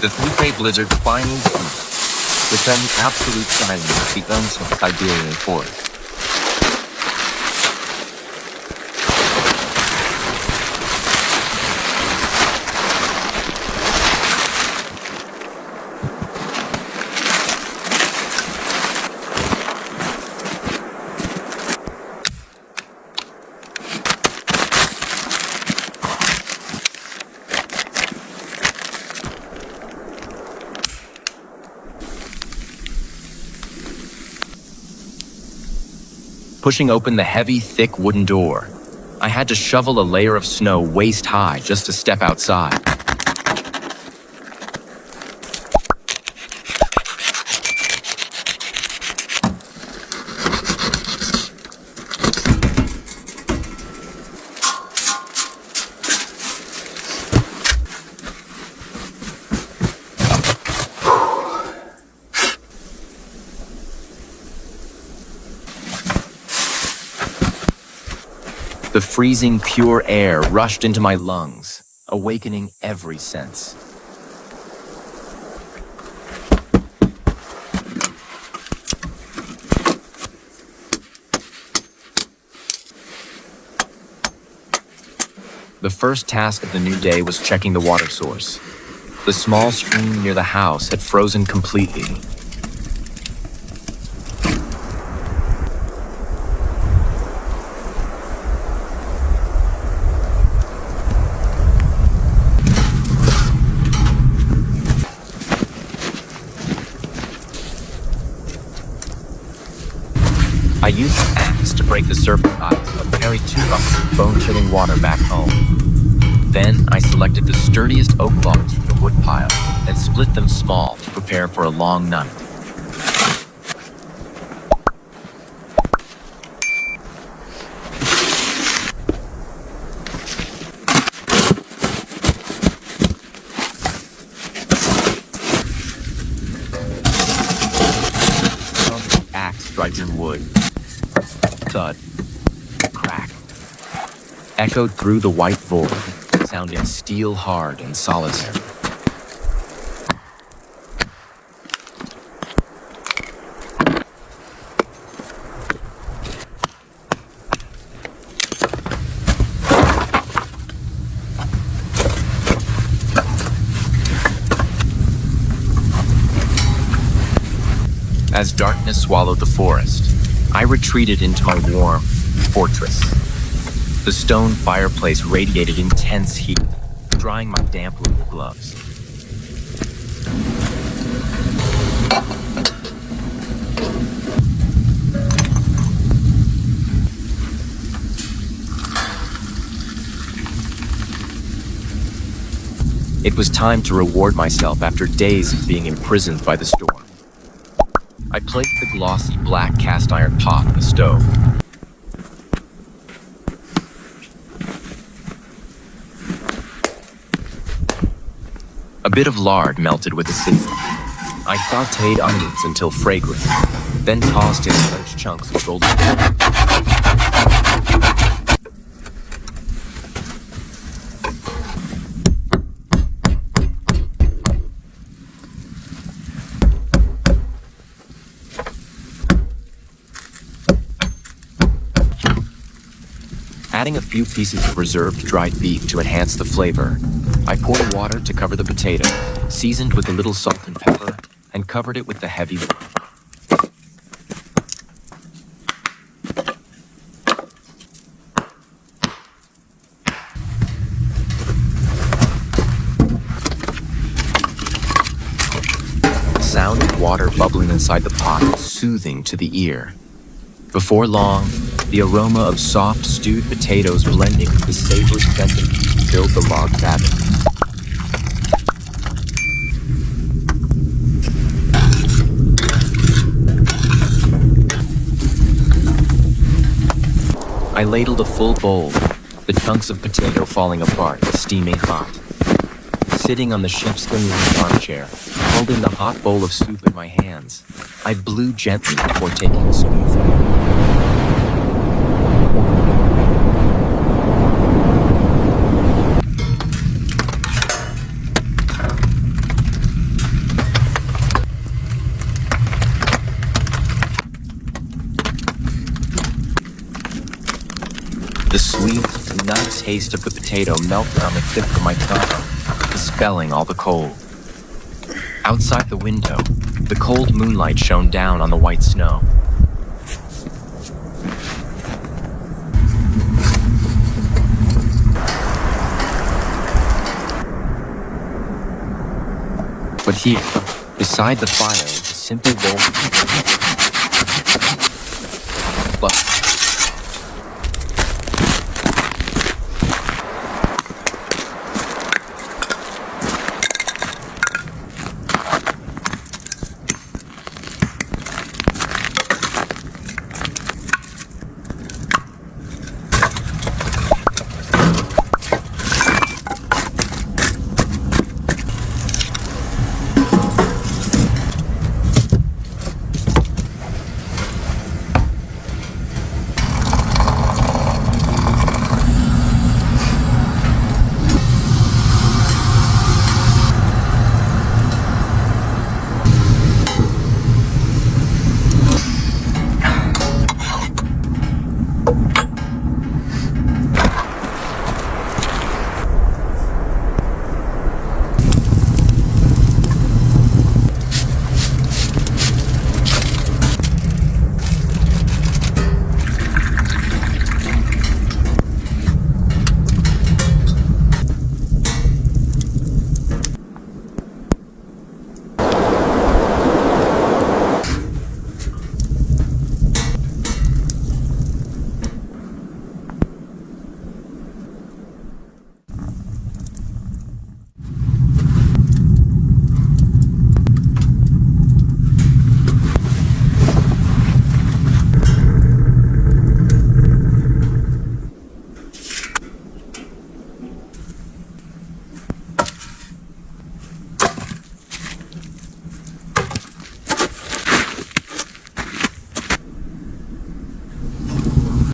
The 3-day blizzard finally ceased, returning absolute silence to the unseen Siberian forest. Pushing open the heavy, thick wooden door, I had to shovel a layer of snow waist-high just to step outside. The freezing, pure air rushed into my lungs, awakening every sense. The first task of the new day was checking the water source. The small stream near the house had frozen completely. I used an axe to break the surface ice and carried 2 buckets of bone-chilling water back home. Then I selected the sturdiest oak logs from the woodpile and split them small to prepare for a long night. Axe striking wood. Thud, crack, echoed through the white void, sounding steel-hard and solitary. As darkness swallowed the forest, I retreated into my warm fortress. The stone fireplace radiated intense heat, drying my damp little gloves. It was time to reward myself after days of being imprisoned by the storm. I placed the glossy black cast iron pot on the stove. A bit of lard melted with the seasoning. I sautéed onions until fragrant, then tossed in large chunks of golden pepper. Adding a few pieces of reserved dried beef to enhance the flavor, I poured water to cover the potato, seasoned with a little salt and pepper, and covered it with the heavy lid. The sound of water bubbling inside the pot was soothing to the ear. Before long, the aroma of soft stewed potatoes blending with the savory scent of meat filled the log cabin. I ladled a full bowl, the chunks of potato falling apart, steaming hot. Sitting on the sheepskin-lined armchair, holding the hot bowl of soup in my hands, I blew gently before taking a spoonful. taste of the potato melted on the tip of my tongue, dispelling all the cold. Outside the window, the cold moonlight shone down on the white snow. But here, beside the fire, was a simple bowl.